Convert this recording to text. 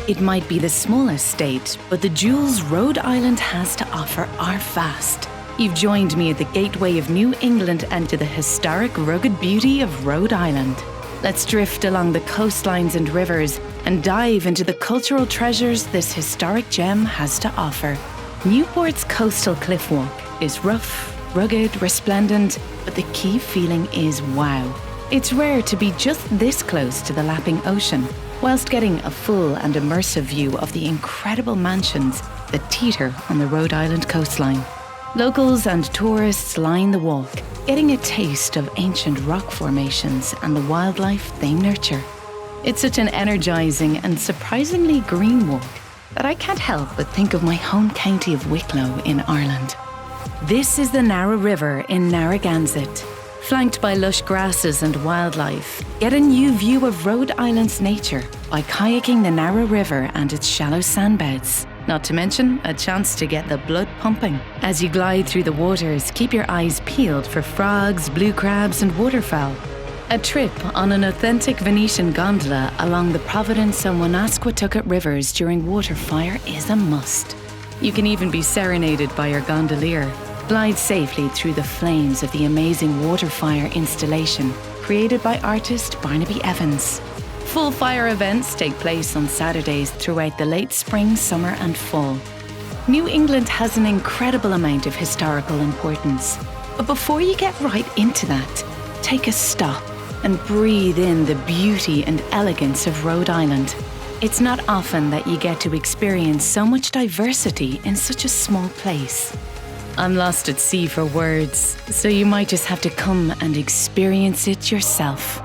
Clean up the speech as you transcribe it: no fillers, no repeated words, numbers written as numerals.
It might be the smallest state, but the jewels Rhode Island has to offer are vast. You've joined me at the gateway of New England and to the historic rugged beauty of Rhode Island. Let's drift along the coastlines and rivers and dive into the cultural treasures this historic gem has to offer. Newport's coastal cliff walk is rough, rugged, resplendent, but the key feeling is wow. It's rare to be just this close to the lapping ocean, whilst getting a full and immersive view of the incredible mansions that teeter on the Rhode Island coastline. Locals and tourists line the walk, getting a taste of ancient rock formations and the wildlife they nurture. It's such an energizing and surprisingly green walk that I can't help but think of my home county of Wicklow in Ireland. This is the Narra River in Narragansett. Flanked by lush grasses and wildlife, get a new view of Rhode Island's nature by kayaking the Narra River and its shallow sandbeds. Not to mention a chance to get the blood pumping. As you glide through the waters, keep your eyes peeled for frogs, blue crabs and waterfowl. A trip on an authentic Venetian gondola along the Providence and Woonasquatucket rivers during waterfire is a must. You can even be serenaded by your gondolier. Glide safely through the flames of the amazing waterfire installation created by artist Barnaby Evans. Full fire events take place on Saturdays throughout the late spring, summer and fall. New England has an incredible amount of historical importance. But before you get right into that, take a stop and breathe in the beauty and elegance of Rhode Island. It's not often that you get to experience so much diversity in such a small place. I'm lost at sea for words, so you might just have to come and experience it yourself.